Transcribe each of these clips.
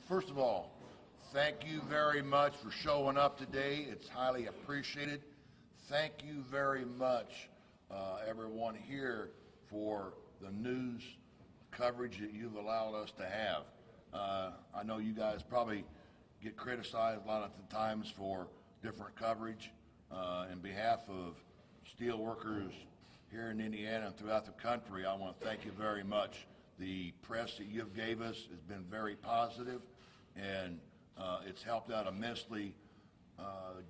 First of all, thank you very much for showing up today. It's highly appreciated. Thank you very much, everyone here, for the news coverage that you've allowed us to have. I know you guys probably get criticized a lot of the times for different coverage. In behalf of steel workers here in Indiana and throughout the country, I want to thank you very much. The press that you've gave us has been very positive, and it's helped out immensely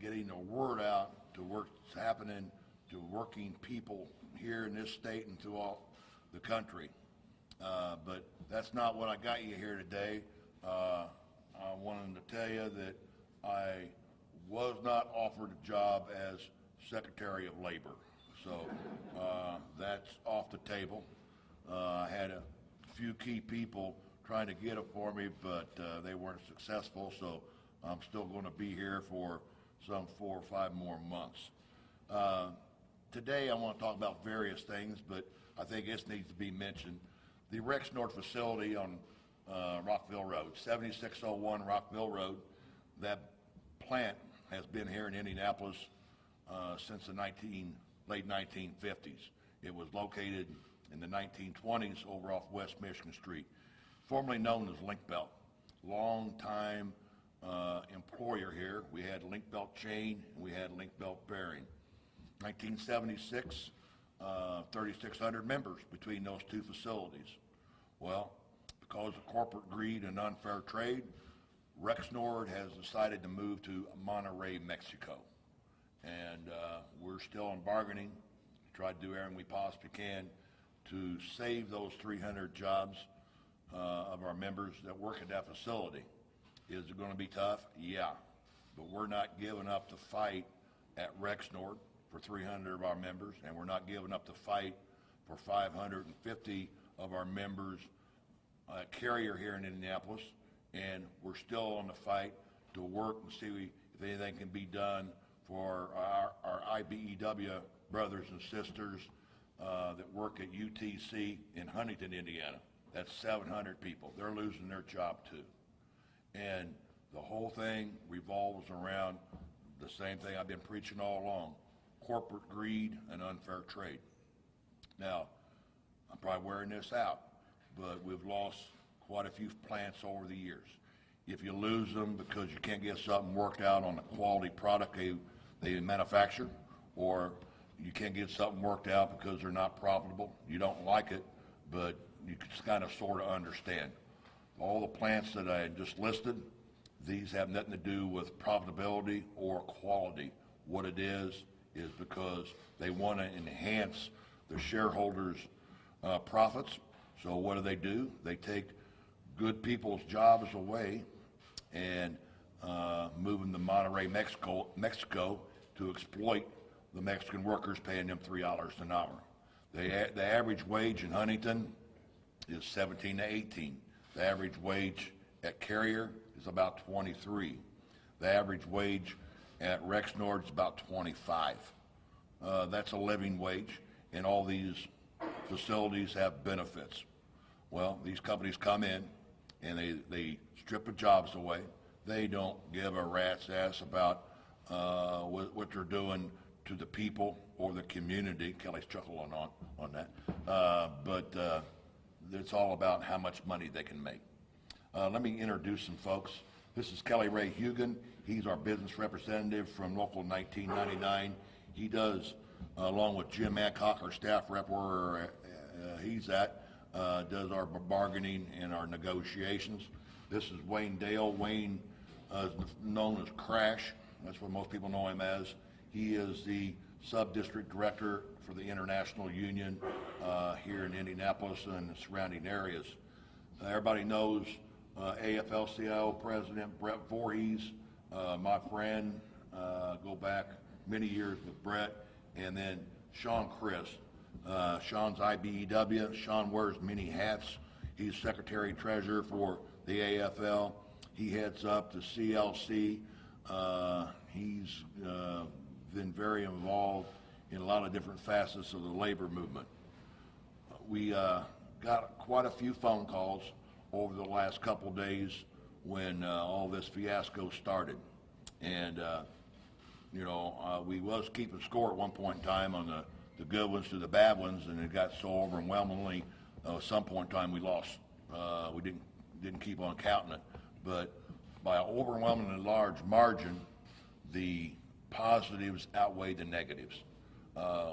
getting the word out to what's happening to working people here in this state and throughout the country. But that's not what I got you here today. I wanted to tell you that I was not offered a job as Secretary of Labor. So that's off the table. I had a few key people trying to get it for me, but they weren't successful, so I'm still going to be here for some 4 or 5 more months. Today I want to talk about various things, but I think this needs to be mentioned. The Rexnord facility on Rockville Road, 7601 Rockville Road, that plant has been here in Indianapolis since the late 1950s. It was located in the 1920s over off West Michigan Street, formerly known as Link Belt. Long time employer here. We had Link Belt chain and we had Link Belt bearing. 1976, 3,600 members between those two facilities. Well, because of corporate greed and unfair trade, Rexnord has decided to move to Monterrey, Mexico. And we're still in bargaining, try to do everything we possibly can to save those 300 jobs of our members that work at that facility. Is it going to be tough? Yeah. But we're not giving up the fight at Rexnord for 300 of our members, and we're not giving up the fight for 550 of our members at Carrier here in Indianapolis. And we're still on the fight to work and see if anything can be done for our IBEW brothers and sisters that work at UTC in Huntington, Indiana. That's 700 people. They're losing their job too. And the whole thing revolves around the same thing I've been preaching all along: corporate greed and unfair trade. Now, I'm probably wearing this out, but we've lost quite a few plants over the years. If you lose them because you can't get something worked out on the quality product they manufacture, or you can't get something worked out because they're not profitable, you don't like it, but you can kind of sort of understand. All the plants that I just listed, these have nothing to do with profitability or quality. What it is because they want to enhance the shareholders' profits. So what do? They take good people's jobs away and move them to Monterrey, Mexico to exploit the Mexican workers, paying them $3 an hour. The average wage in Huntington is 17 to 18. The average wage at Carrier is about 23. The average wage at Rexnord is about 25. That's a living wage, and all these facilities have benefits. Well, these companies come in and they strip the jobs away. They don't give a rat's ass about what they're doing to the people or the community. Kelly's chuckling on that. But it's all about how much money they can make. Let me introduce some folks. This is Kelly Ray Hugan. He's our business representative from Local 1999. He does, along with Jim Adcock, our staff rep where he's at, does our bargaining and our negotiations. This is Wayne Dale. Wayne is known as Crash. That's what most people know him as. He is the sub-district director for the International Union here in Indianapolis and the surrounding areas. Everybody knows AFL-CIO President Brett Voorhees, my friend, go back many years with Brett, and then Sean Chris. Sean's IBEW. Sean wears many hats. He's Secretary-Treasurer for the AFL. He heads up the CLC. He's been very involved in a lot of different facets of the labor movement. We got quite a few phone calls over the last couple days when all this fiasco started. And, we was keeping score at one point in time on the good ones to the bad ones, and it got so overwhelmingly, at some point in time we lost. We didn't keep on counting it. But by an overwhelmingly large margin, the positives outweighed the negatives.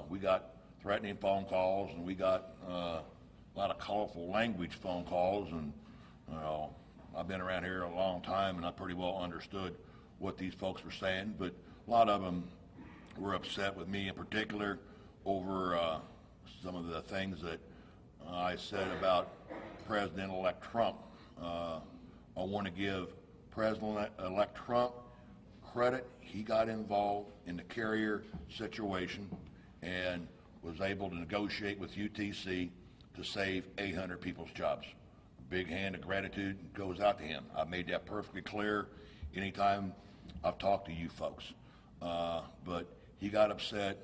We got threatening phone calls, and we got a lot of colorful language phone calls, and I've been around here a long time, and I pretty well understood what these folks were saying, but a lot of them were upset with me in particular over some of the things that I said about President-elect Trump. I want to give President-elect Trump credit. He got involved in the carrier situation and was able to negotiate with UTC to save 800 people's jobs. Big hand of gratitude goes out to him. I've made that perfectly clear anytime I've talked to you folks. But he got upset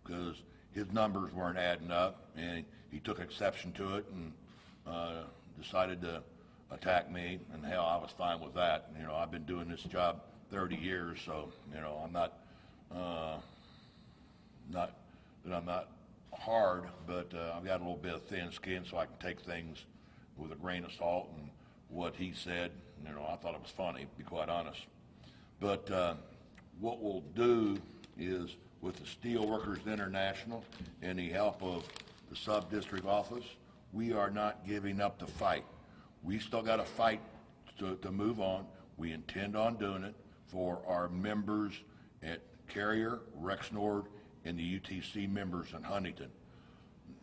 because his numbers weren't adding up, and he took exception to it and decided to attack me, and hell, I was fine with that. I've been doing this job 30 years, so, I'm not that I'm not hard, but I've got a little bit of thin skin, so I can take things with a grain of salt. And what he said, I thought it was funny, to be quite honest. But what we'll do is, with the Steelworkers International and the help of the sub-district office, we are not giving up the fight. We still got to fight to move on. We intend on doing it for our members at Carrier, Rexnord, and the UTC members in Huntington.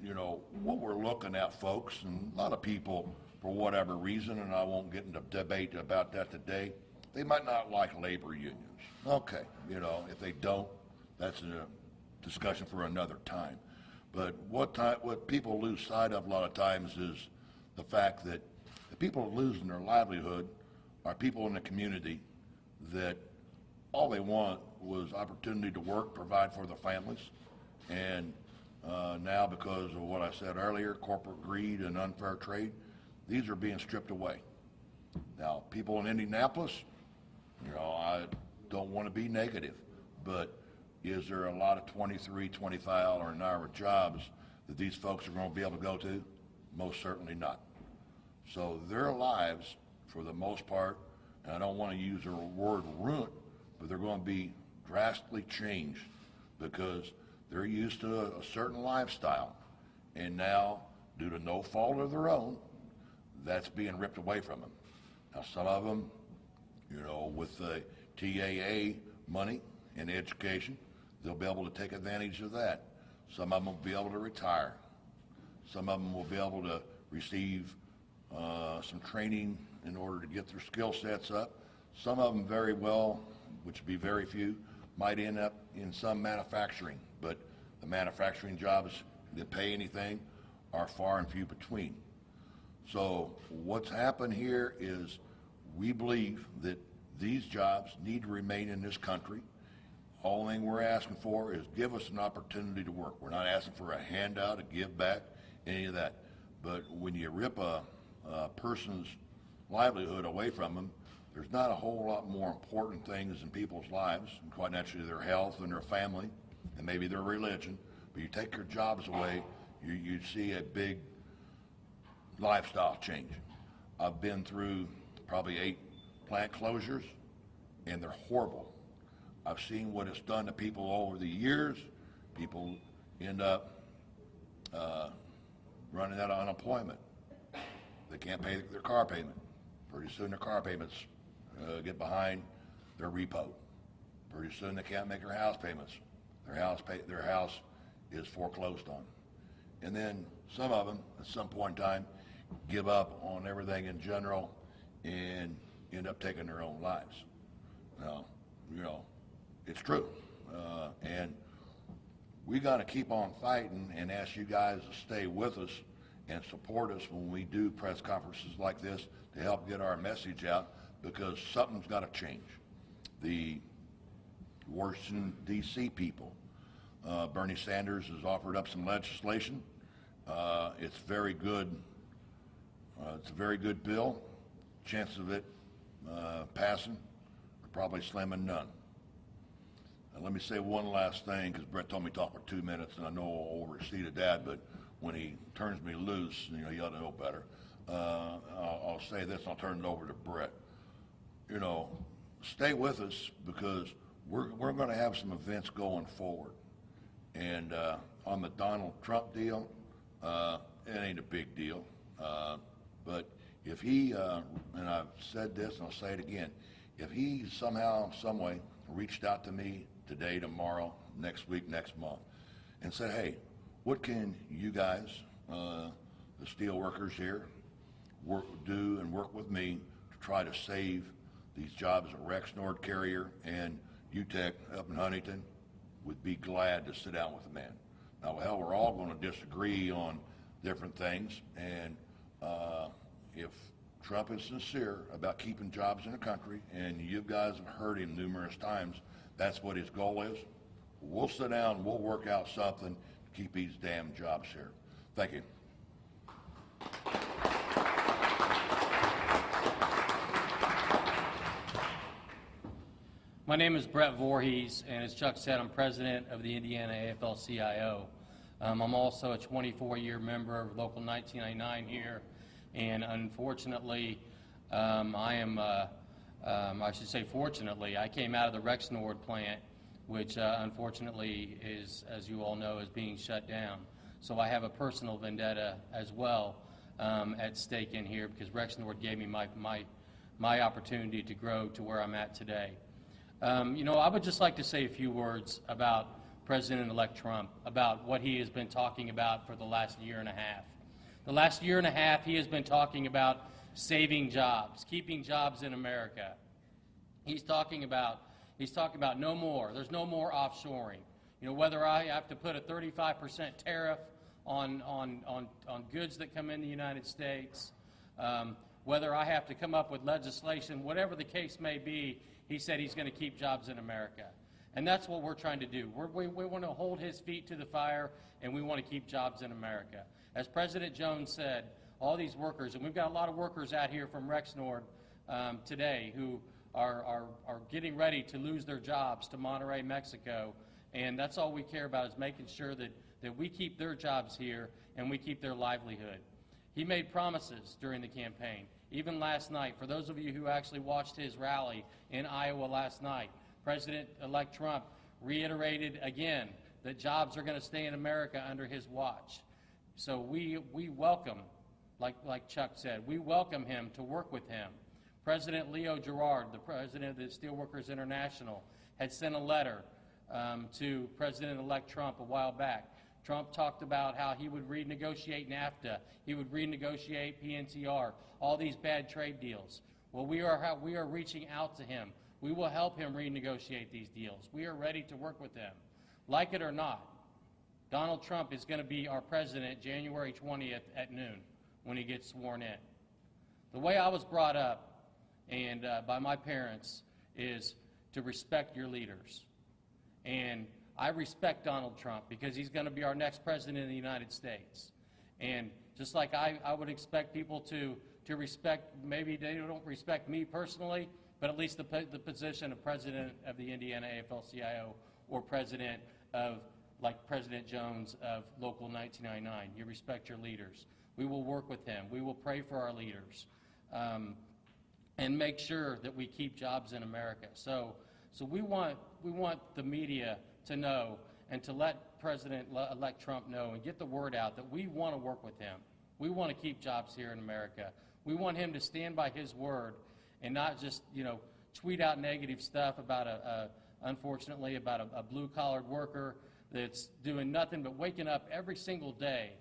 What we're looking at, folks, and a lot of people, for whatever reason, and I won't get into debate about that today, they might not like labor unions. Okay, if they don't, that's a discussion for another time. But what people lose sight of a lot of times is the fact that the people losing their livelihood are people in the community that all they want was opportunity to work, provide for their families, and now, because of what I said earlier, corporate greed and unfair trade, these are being stripped away. Now, people in Indianapolis, I don't want to be negative, but is there a lot of $23, $25 an hour jobs that these folks are going to be able to go to? Most certainly not. So their lives, for the most part, and I don't want to use the word ruined, but they're going to be drastically changed because they're used to a certain lifestyle. And now, due to no fault of their own, that's being ripped away from them. Now, some of them, with the TAA money and education, they'll be able to take advantage of that. Some of them will be able to retire. Some of them will be able to receive some training in order to get their skill sets up. Some of them very well, which would be very few, might end up in some manufacturing, but the manufacturing jobs that pay anything are far and few between. So what's happened here is we believe that these jobs need to remain in this country. All thing we're asking for is give us an opportunity to work. We're not asking for a handout, a give back, any of that. But when you rip a person's livelihood away from them, there's not a whole lot more important things in people's lives, and quite naturally their health and their family, and maybe their religion. But you take their jobs away, you see a big lifestyle change. I've been through probably 8 plant closures, and they're horrible. I've seen what it's done to people over the years. People end up running out of unemployment. They can't pay their car payment. Pretty soon their car payments get behind their repo. Pretty soon they can't make their house payments. Their house is foreclosed on. And then some of them, at some point in time, give up on everything in general and end up taking their own lives. Now, it's true. And we got to keep on fighting and ask you guys to stay with us and support us when we do press conferences like this to help get our message out, because something's got to change. The Washington, D.C. people, Bernie Sanders has offered up some legislation. It's very good. It's a very good bill. Chances of it passing, or probably slamming none. Let me say one last thing, because Brett told me to talk for 2 minutes, and I know I overexceeded that, but when he turns me loose, you know, he ought to know better. I'll say this, and I'll turn it over to Brett. You know, stay with us, because we're going to have some events going forward. And on the Donald Trump deal, it ain't a big deal. But if he, and I've said this and I'll say it again, if he somehow, some way, reached out to me today, tomorrow, next week, next month, and said, hey, what can you guys, the steel workers here, do and work with me to try to save these jobs at Rexnord Carrier and UTEC up in Huntington, would be glad to sit down with the man. Now, hell, we're all going to disagree on different things, and if Trump is sincere about keeping jobs in the country, and you guys have heard him numerous times, that's what his goal is, we'll sit down and we'll work out something to keep these damn jobs here. Thank you. My name is Brett Voorhees, and as Chuck said, I'm president of the Indiana AFL-CIO. I'm also a 24-year member of Local 1999 here, and unfortunately, I should say fortunately, I came out of the Rexnord plant, which unfortunately is, as you all know, is being shut down. So I have a personal vendetta as well at stake in here, because Rexnord gave me my opportunity to grow to where I'm at today. You know, I would just like to say a few words about President-elect Trump, about what he has been talking about for the last year and a half. The last year and a half, he has been talking about saving jobs, keeping jobs in America. He's talking about no more. There's no more offshoring. You know, whether I have to put a 35% tariff on goods that come in the United States, whether I have to come up with legislation, whatever the case may be, he said he's going to keep jobs in America. And that's what we're trying to do. We want to hold his feet to the fire, and we want to keep jobs in America. As President Jones said, all these workers, and we've got a lot of workers out here from Rexnord today who are getting ready to lose their jobs to Monterrey, Mexico, and that's all we care about, is making sure that we keep their jobs here and we keep their livelihood. He made promises during the campaign. Even last night, for those of you who actually watched his rally in Iowa last night, President-elect Trump reiterated again that jobs are going to stay in America under his watch. So we welcome, like Chuck said, we welcome him to work with him. President Leo Gerard, the president of the Steelworkers International, had sent a letter to President-elect Trump a while back. Trump talked about how he would renegotiate NAFTA, he would renegotiate PNTR, all these bad trade deals. Well, we are reaching out to him. We will help him renegotiate these deals. We are ready to work with him. Like it or not, Donald Trump is going to be our president January 20th at noon when he gets sworn in. The way I was brought up and by my parents is to respect your leaders. And I respect Donald Trump because he's going to be our next president of the United States. And just like I would expect people to respect, maybe they don't respect me personally, but at least the position of president of the Indiana AFL-CIO, or president of, like President Jones of Local 1999. You respect your leaders. We will work with them. We will pray for our leaders and make sure that we keep jobs in America. So we want the media to know and to let President-elect Trump know and get the word out that we want to work with him. We want to keep jobs here in America. We want him to stand by his word and not just, you know, tweet out negative stuff about unfortunately, about a blue-collared worker that's doing nothing but waking up every single day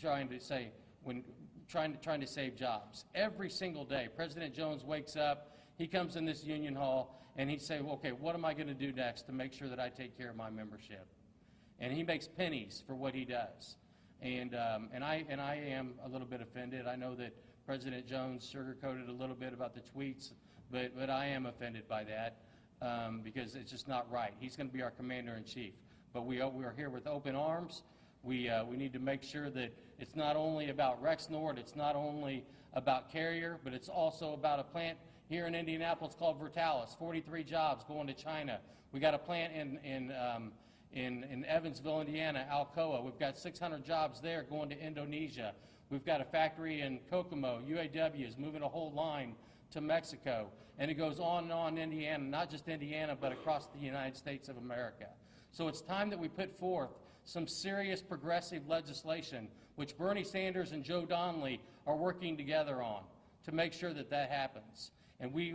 trying to save jobs. Every single day, President Jones wakes up, he comes in this union hall, and he'd say, well, okay, what am I going to do next to make sure that I take care of my membership? And he makes pennies for what he does. And I am a little bit offended. I know that President Jones sugarcoated a little bit about the tweets, but I am offended by that because it's just not right. He's going to be our commander-in-chief. But we are here with open arms. We need to make sure that it's not only about Rexnord, it's not only about Carrier, but it's also about a plant here in Indianapolis called Vertalis, 43 jobs going to China. We got a plant in Evansville, Indiana, Alcoa. We've got 600 jobs there going to Indonesia. We've got a factory in Kokomo. UAW is moving a whole line to Mexico. And it goes on and on in Indiana, not just Indiana, but across the United States of America. So it's time that we put forth some serious progressive legislation, which Bernie Sanders and Joe Donnelly are working together on to make sure that that happens. And we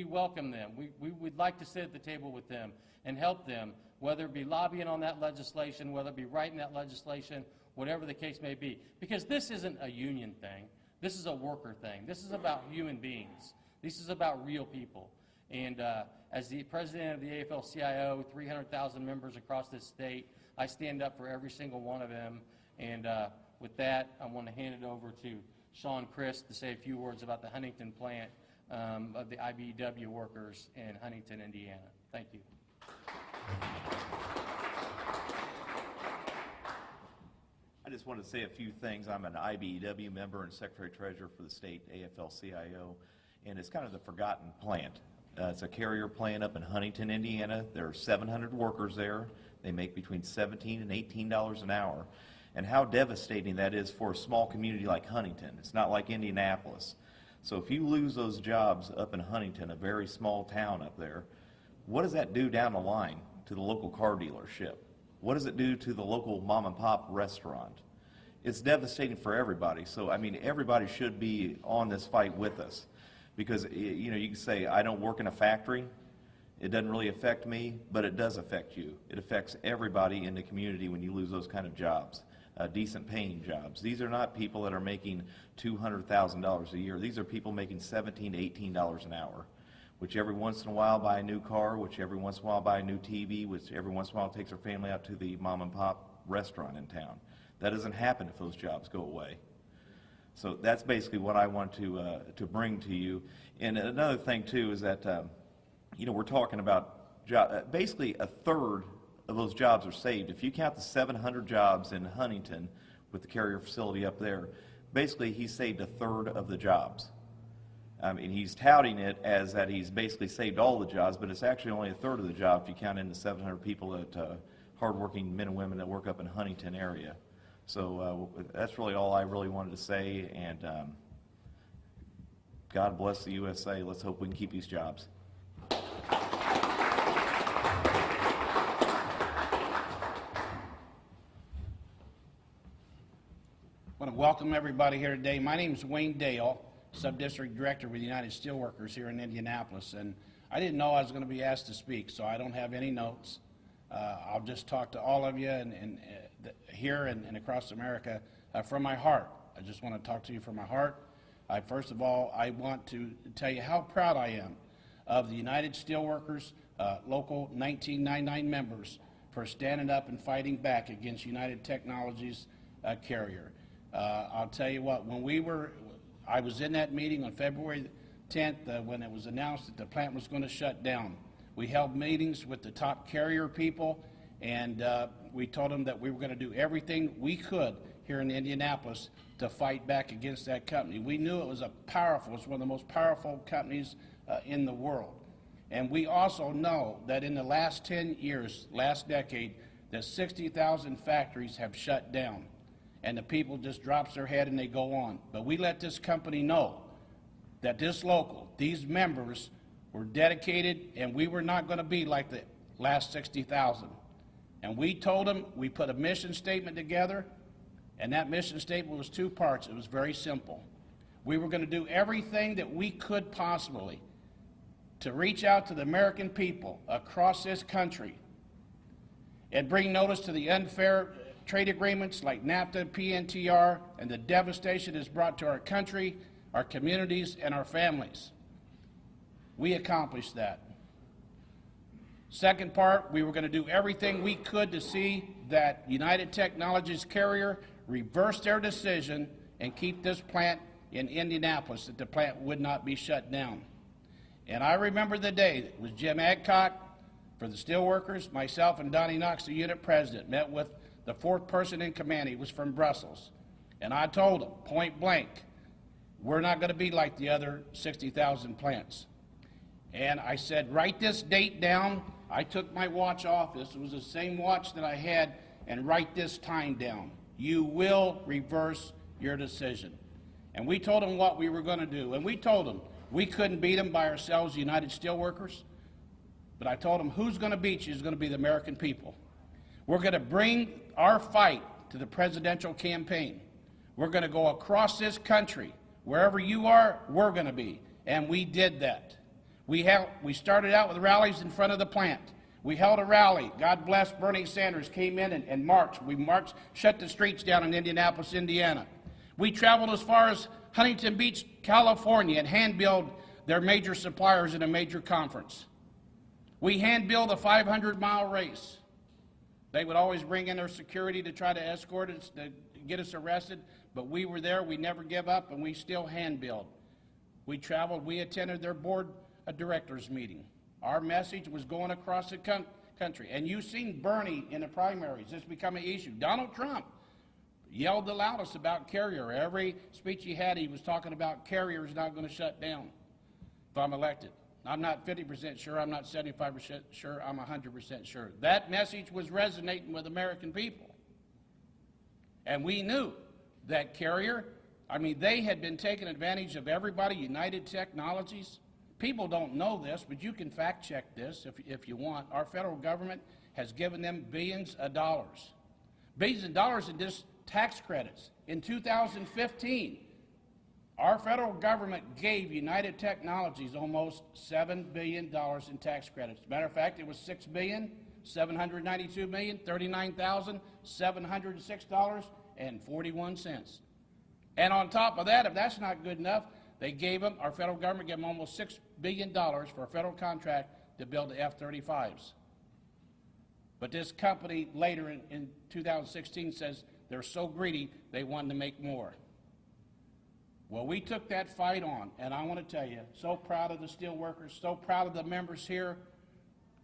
welcome them. We would like to sit at the table with them and help them, whether it be lobbying on that legislation, whether it be writing that legislation, whatever the case may be. Because this isn't a union thing. This is a worker thing. This is about human beings. This is about real people. And as the president of the AFL-CIO, 300,000 members across this state, I stand up for every single one of them. And with that, I want to hand it over to Sean Christ to say a few words about the Huntington plant of the IBEW workers in Huntington, Indiana. Thank you. I just want to say a few things. I'm an IBEW member and Secretary-Treasurer for the state AFL-CIO, and it's kind of the forgotten plant. It's a carrier plant up in Huntington, Indiana. There are 700 workers there. They make between $17 and $18 an hour. And how devastating that is for a small community like Huntington. It's not like Indianapolis. So if you lose those jobs up in Huntington, a very small town up there, what does that do down the line to the local car dealership? What does it do to the local mom and pop restaurant? It's devastating for everybody. So, I mean, everybody should be on this fight with us. Because, you know, you can say, I don't work in a factory. It doesn't really affect me, but it does affect you. It affects everybody in the community when you lose those kind of jobs, decent paying jobs. These are not people that are making $200,000 a year. These are people making $17 to $18 an hour, which every once in a while buy a new car, which every once in a while buy a new TV, which every once in a while takes their family out to the mom and pop restaurant in town. That doesn't happen if those jobs go away. So that's basically what I want to bring to you. And another thing, too, is that, you know, we're talking about basically a third of those jobs are saved. If you count the 700 jobs in Huntington with the carrier facility up there, basically he saved a third of the jobs. I mean, he's touting it as that he's basically saved all the jobs, but it's actually only a third of the job if you count in the 700 people that hardworking men and women that work up in Huntington area. So that's really all I really wanted to say, and God bless the USA. Let's hope we can keep these jobs. I want to welcome everybody here today. My name is Wayne Dale, Subdistrict Director with the United Steelworkers here in Indianapolis, and I didn't know I was going to be asked to speak, so I don't have any notes. I'll just talk to all of you and here and across America from my heart. I just want to talk to you from my heart. First of all, I want to tell you how proud I am of the United Steelworkers Local 1999 members for standing up and fighting back against United Technologies carrier. I'll tell you what, I was in that meeting on February 10th when it was announced that the plant was going to shut down. We held meetings with the top carrier people, and we told them that we were going to do everything we could here in Indianapolis to fight back against that company. We knew it was one of the most powerful companies in the world. And we also know that in the last 10 years, last decade, that 60,000 factories have shut down. And the people just drops their head and they go on. But we let this company know that these members were dedicated, and we were not going to be like the last 60,000. And we told them, we put a mission statement together, and that mission statement was two parts. It was very simple. We were going to do everything that we could possibly to reach out to the American people across this country and bring notice to the unfair trade agreements like NAFTA, PNTR, and the devastation it's brought to our country, our communities, and our families. We accomplished that. Second part, we were going to do everything we could to see that United Technologies carrier reverse their decision and keep this plant in Indianapolis, that the plant would not be shut down. And I remember the day that was Jim Adcock for the Steelworkers, myself and Donnie Knox, the unit president, met with the fourth person in command. He was from Brussels. And I told him, point blank, we're not going to be like the other 60,000 plants. And I said, write this date down. I took my watch off. This was the same watch that I had, and write this time down. You will reverse your decision. And we told them what we were going to do. And we told them we couldn't beat them by ourselves, the United Steelworkers. But I told them who's going to beat you is going to be the American people. We're going to bring our fight to the presidential campaign. We're going to go across this country. Wherever you are, we're going to be. And we did that. We started out with rallies in front of the plant. We held a rally. God bless Bernie Sanders came in and marched. We marched, shut the streets down in Indianapolis, Indiana. We traveled as far as Huntington Beach, California, and hand-billed their major suppliers in a major conference. We hand-billed a 500-mile race. They would always bring in their security to try to escort us, to get us arrested, but we were there, we never give up, and we still hand-billed. We traveled, we attended their board of directors meeting. Our message was going across the country. And you've seen Bernie in the primaries. It's become an issue. Donald Trump yelled the loudest about Carrier. Every speech he had, he was talking about Carrier is not going to shut down if I'm elected. I'm not 50% sure, I'm not 75% sure, I'm 100% sure. That message was resonating with American people. And we knew that Carrier, they had been taking advantage of everybody, United Technologies. People don't know this, but you can fact check this if you want. Our federal government has given them billions of dollars. Billions of dollars in just tax credits. In 2015, our federal government gave United Technologies almost $7 billion in tax credits. As a matter of fact, it was $6,792,039,706.41. And on top of that, if that's not good enough, they gave them, our federal government gave them almost $6 billion for a federal contract to build the F-35s. But this company later in 2016 says they're so greedy, they wanted to make more. Well, we took that fight on, and I want to tell you, so proud of the steel workers, so proud of the members here.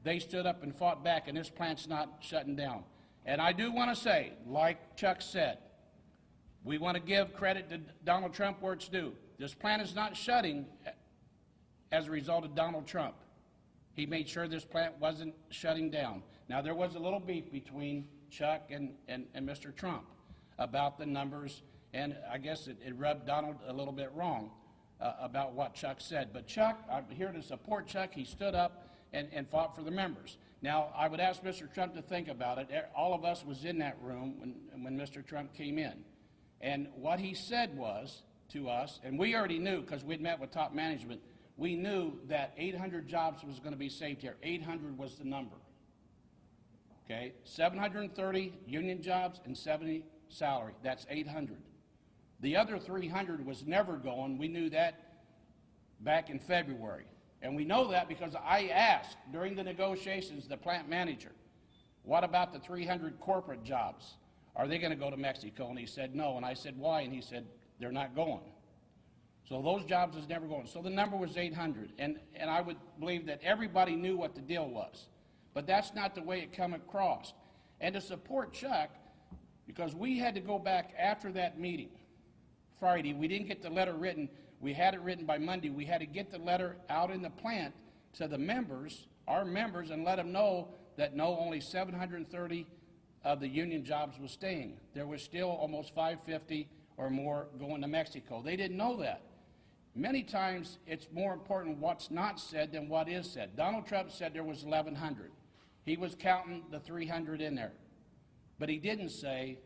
They stood up and fought back, and this plant's not shutting down. And I do want to say, like Chuck said, we want to give credit to Donald Trump where it's due. This plant is not shutting as a result of Donald Trump. He made sure this plant wasn't shutting down. Now, there was a little beef between Chuck and Mr. Trump about the numbers, and I guess it rubbed Donald a little bit wrong about what Chuck said. But Chuck, I'm here to support Chuck. He stood up and fought for the members. Now, I would ask Mr. Trump to think about it. All of us was in that room when Mr. Trump came in. And what he said was to us, and we already knew because we'd met with top management, we knew that 800 jobs was going to be saved here. 800 was the number. Okay, 730 union jobs and 70 salary. That's 800. The other 300 was never going. We knew that back in February. And we know that because I asked during the negotiations the plant manager, what about the 300 corporate jobs? Are they going to go to Mexico? And he said no. And I said, why? And he said, they're not going. So those jobs is never going. So the number was 800. And I would believe that everybody knew what the deal was. But that's not the way it come across. And to support Chuck, because we had to go back after that meeting, Friday, we didn't get the letter written. We had it written by Monday. We had to get the letter out in the plant to the members, our members, and let them know that no, only 730 of the union jobs was staying. There was still almost 550 or more going to Mexico. They didn't know that. Many times it's more important what's not said than what is said. Donald Trump said there was 1,100. He was counting the 300 in there. But he didn't say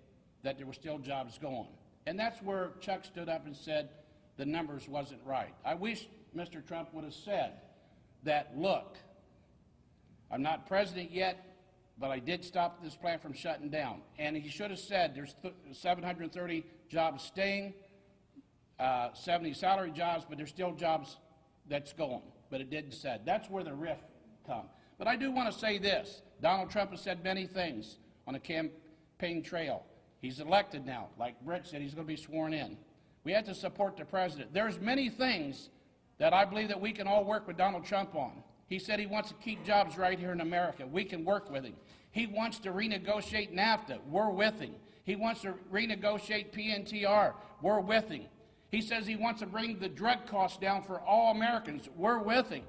that there were still jobs going. And that's where Chuck stood up and said the numbers wasn't right. I wish Mr. Trump would have said that, look, I'm not president yet, but I did stop this plant from shutting down. And he should have said there's 730 jobs staying, 70 salary jobs, but there's still jobs that's going. But it didn't say. That's where the rift come. But I do want to say this. Donald Trump has said many things on the campaign trail. He's elected now. Like Brett said, he's going to be sworn in. We have to support the president. There's many things that I believe that we can all work with Donald Trump on. He said he wants to keep jobs right here in America. We can work with him. He wants to renegotiate NAFTA. We're with him. He wants to renegotiate PNTR. We're with him. He says he wants to bring the drug costs down for all Americans. We're with him.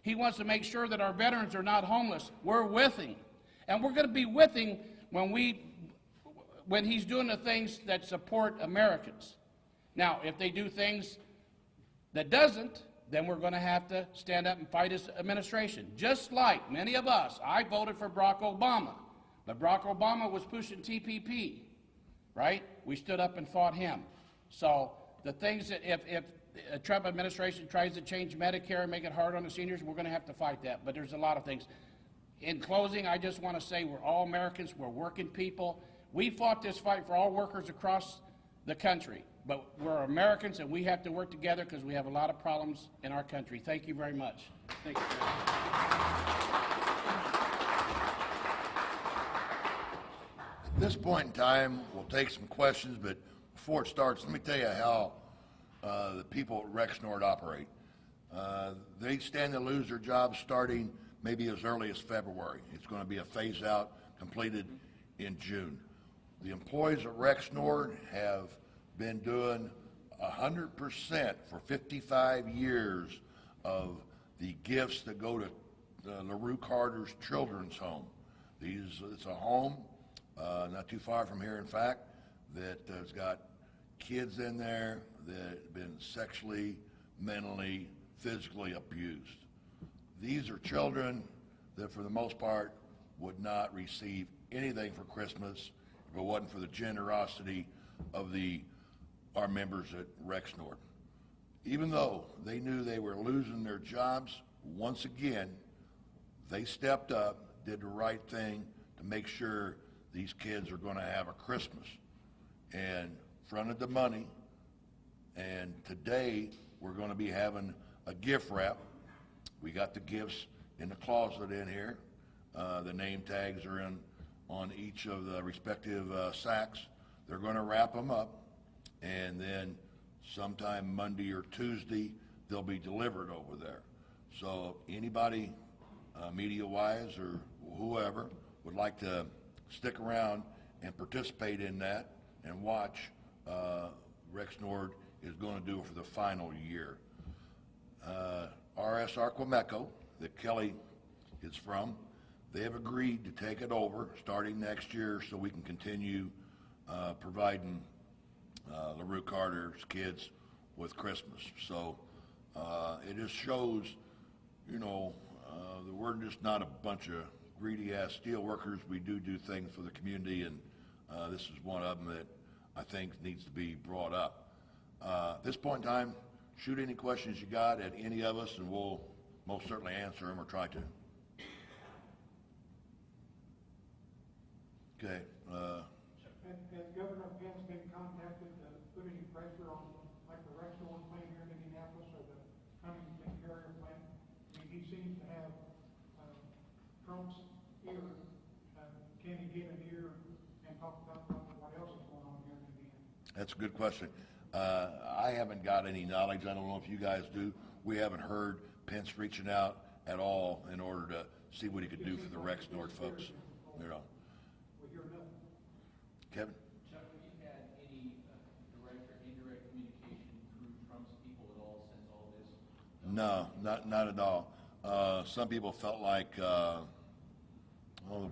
He wants to make sure that our veterans are not homeless. We're with him. And we're going to be with him when he's doing the things that support Americans. Now, if they do things that doesn't, then we're going to have to stand up and fight his administration. Just like many of us, I voted for Barack Obama, but Barack Obama was pushing TPP, right? We stood up and fought him. So the things that if the Trump administration tries to change Medicare and make it hard on the seniors, we're going to have to fight that. But there's a lot of things. In closing, I just want to say we're all Americans. We're working people. We fought this fight for all workers across the country. But we're Americans, and we have to work together because we have a lot of problems in our country. Thank you very much. Thank you. At this point in time, we'll take some questions, but before it starts, let me tell you how the people at Rexnord operate. They stand to lose their jobs starting maybe as early as February. It's going to be a phase out completed in June. The employees at Rexnord have been doing 100% for 55 years of the gifts that go to LaRue Carter's Children's Home. It's a home not too far from here, in fact, that has got kids in there that have been sexually, mentally, physically abused. These are children that, for the most part, would not receive anything for Christmas if it wasn't for the generosity of our members at Rexnord. Even though they knew they were losing their jobs, once again, they stepped up, did the right thing to make sure these kids are going to have a Christmas, and fronted the money. And today, we're going to be having a gift wrap. We got the gifts in the closet in here. The name tags are on each of the respective sacks. They're going to wrap them up, and then sometime Monday or Tuesday, they'll be delivered over there. So anybody, media-wise or whoever, would like to stick around and participate in that and watch, Rexnord is going to do it for the final year. RS Arquimeco, that Kelly is from, they have agreed to take it over starting next year so we can continue providing LaRue Carter's kids with Christmas. So it just shows, that we're just not a bunch of greedy-ass steel workers. We do things for the community, and this is one of them that I think needs to be brought up. At this point in time, shoot any questions you got at any of us, and we'll most certainly answer them or try to. Okay. Has Governor Pence been contacted to put any pressure on, like the Rexnord plant here in Indianapolis or the Huntington Carrier plant? I mean, he seems to have Trump's ear. Can he get an ear and talk about what else is going on here in Indiana? That's a good question. I haven't got any knowledge. I don't know if you guys do. We haven't heard Pence reaching out at all in order to see what he could do for the Rexnord folks. Kevin? Chuck, have you had any direct or indirect communication through Trump's people at all since all this? No, not at all. Some people felt like, the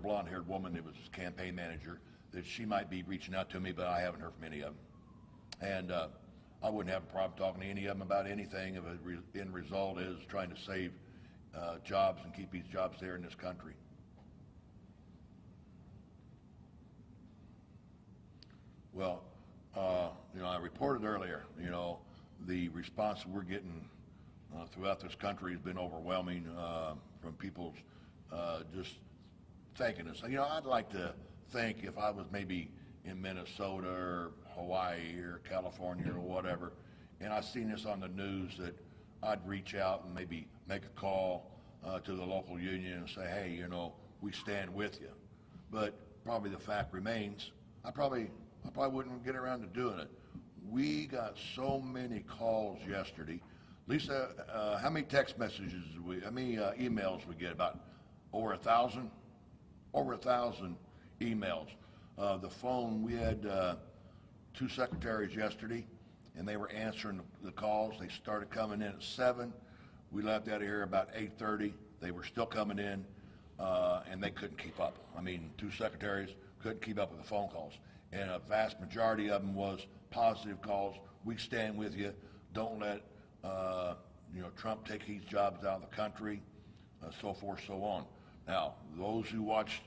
blonde-haired woman that was his campaign manager, that she might be reaching out to me, but I haven't heard from any of them. And I wouldn't have a problem talking to any of them about anything if the end result is trying to save jobs and keep these jobs there in this country. Well, I reported earlier, the response we're getting throughout this country has been overwhelming from people just thanking us. I'd like to think if I was maybe in Minnesota or Hawaii or California or whatever, and I seen this on the news, that I'd reach out and maybe make a call to the local union and say, hey, we stand with you. But probably the fact remains, I probably wouldn't get around to doing it. We got so many calls yesterday. Lisa, how many text messages how many emails we get? About over 1,000? Over 1,000 emails. The phone, we had 2 secretaries yesterday, and they were answering the calls. They started coming in at 7. We left out of here about 8:30. They were still coming in, and they couldn't keep up. I mean, 2 secretaries couldn't keep up with the phone calls. And a vast majority of them was positive calls. We stand with you. Don't let, Trump take these jobs out of the country, so forth, so on. Now, those who watched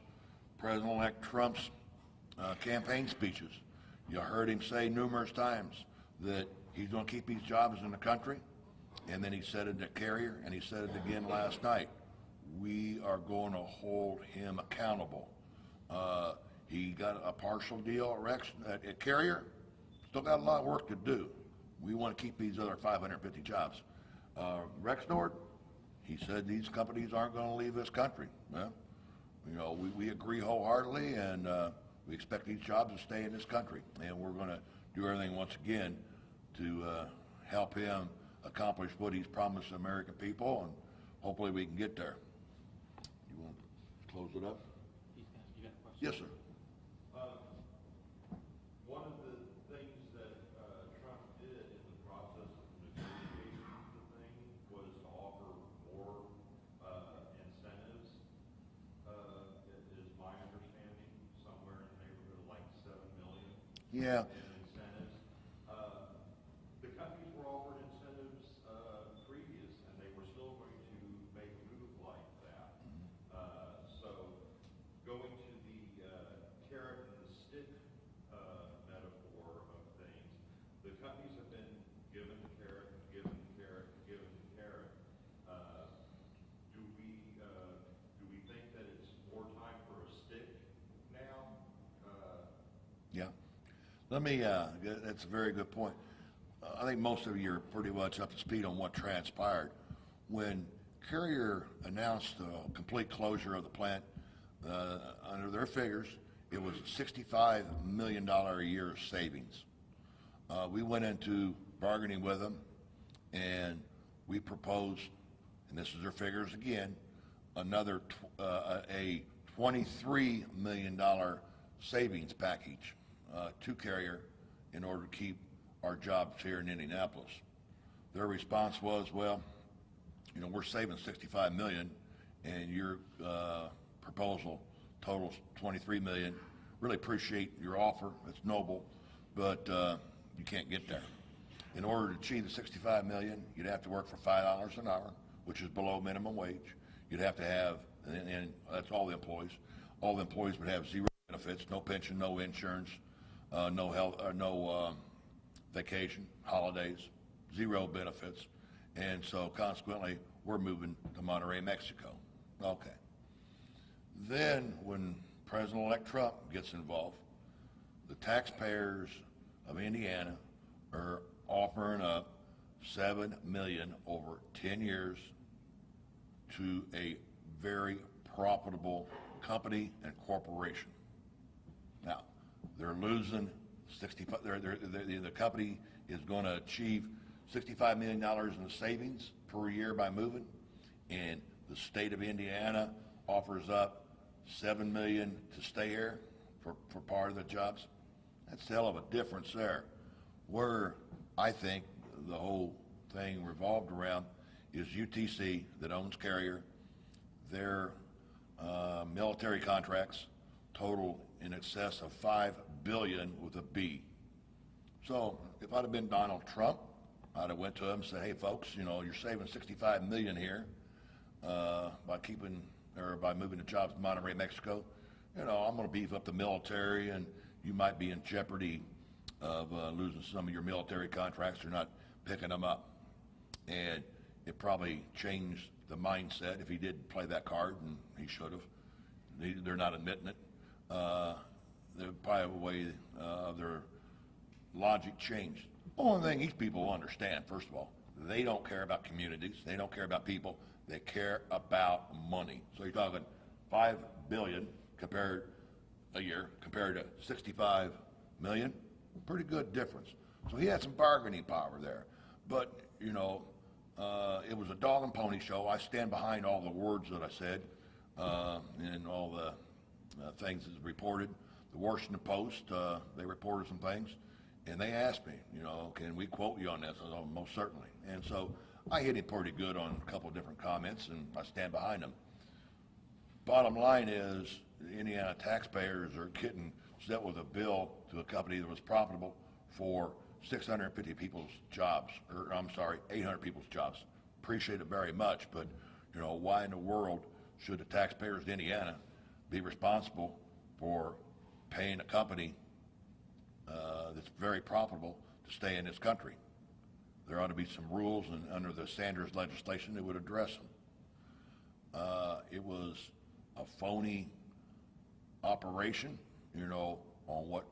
President-elect Trump's campaign speeches, you heard him say numerous times that he's going to keep these jobs in the country, and then he said it at Carrier, and he said it again last night. We are going to hold him accountable. He got a partial deal at Carrier, still got a lot of work to do. We want to keep these other 550 jobs. Rexnord, he said these companies aren't going to leave this country. Well, we agree wholeheartedly, and we expect these jobs to stay in this country. And we're going to do everything once again to help him accomplish what he's promised the American people, and hopefully we can get there. You want to close it up? You got a question? Yes, sir. One of the things that Trump did in the process of negotiating the thing was to offer more incentives, is my understanding, somewhere in the neighborhood of like $7 million Yeah. in incentives. The companies were offered incentives previous, and they were still going to make a move like that. So going to the carrot and the stick metaphor of things, the companies have been given the carrot, given the carrot, given the carrot. Do we think that it's more time for a stick now? Yeah. Let me, that's a very good point. I think most of you are pretty much up to speed on what transpired. When Carrier announced the complete closure of the plant, under their figures, it was $65 million a year savings. We went into bargaining with them, and we proposed, and this is their figures again, another a $23 million savings package to Carrier in order to keep our jobs here in Indianapolis. Their response was, well, we're saving $65 million, and your proposal totals $23 million. Really appreciate your offer. It's noble, but you can't get there. In order to achieve the $65 million, you'd have to work for $5 an hour, which is below minimum wage. You'd have to have, and that's all the employees. All the employees would have 0 benefits, no pension, no insurance, no health, no vacation, holidays, 0 benefits. And so consequently, we're moving to Monterrey, Mexico. Okay. Then when President-elect Trump gets involved, the taxpayers of Indiana are offering up $7 million over 10 years to a very profitable company and corporation. Now, they're losing 65. The company is going to achieve $65 million in savings per year by moving, and the state of Indiana offers up $7 million to stay here for part of the jobs. That's a hell of a difference there. Where I think the whole thing revolved around is UTC that owns Carrier. Their military contracts total in excess of $5 billion with a B. So if I'd have been Donald Trump, I'd have went to him and said, hey folks, you're saving $65 million here by moving the jobs to Monterrey, Mexico. I'm going to beef up the military, and you might be in jeopardy of losing some of your military contracts. You're not picking them up. And it probably changed the mindset if he did play that card, and he should have. They're not admitting it. They're probably a way their logic changed. Only thing these people understand, first of all, they don't care about communities. They don't care about people. They care about money. So you're talking $5 billion a year compared to $65 million. Pretty good difference. So he had some bargaining power there. But, it was a dog and pony show. I stand behind all the words that I said and all the things that's reported. The Washington Post, they reported some things, and they asked me, can we quote you on this? I said, oh, most certainly. And so I hit him pretty good on a couple of different comments, and I stand behind him. Bottom line is, the Indiana taxpayers are getting set with a bill to a company that was profitable for 650 people's jobs, or I'm sorry, 800 people's jobs. Appreciate it very much, but you know, why in the world should the taxpayers of Indiana be responsible for paying a company that's very profitable to stay in this country? There ought to be some rules, and under the Sanders legislation, that would address them. It was a phony operation, you know, on what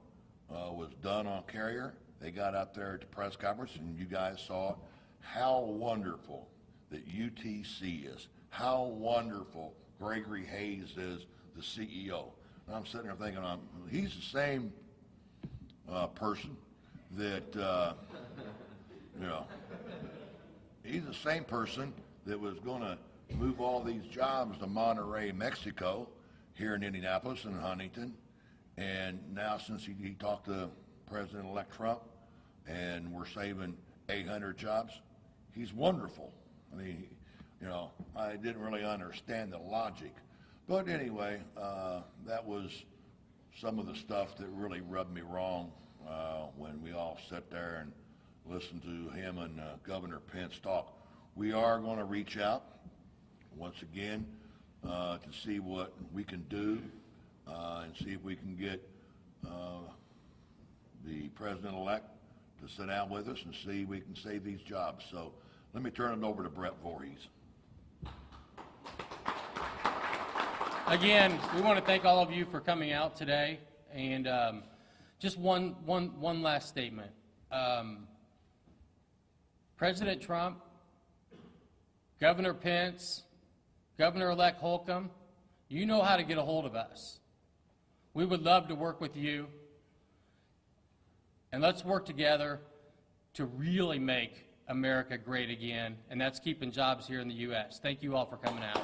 was done on Carrier. They got out there at the press conference, and you guys saw how wonderful that UTC is, how wonderful Gregory Hayes is, the CEO. And I'm sitting there thinking, he's the same person that, you know, he's the same person that was going to move all these jobs to Monterrey, Mexico, here in Indianapolis and Huntington. And now since he talked to President-elect Trump and we're saving 800 jobs, he's wonderful. I mean, you know, I didn't really understand the logic. But anyway, that was some of the stuff that really rubbed me wrong when we all sat there and listened to him and Governor Pence talk. We are going to reach out once again to see what we can do and see if we can get the president-elect to sit down with us and see if we can save these jobs. So let me turn it over to Brett Voorhees. Again, we want to thank all of you for coming out today. And just one last statement. President Trump, Governor Pence, Governor-elect Holcomb, you know how to get a hold of us. We would love to work with you. And let's work together to really make America great again. And that's keeping jobs here in the U.S. Thank you all for coming out.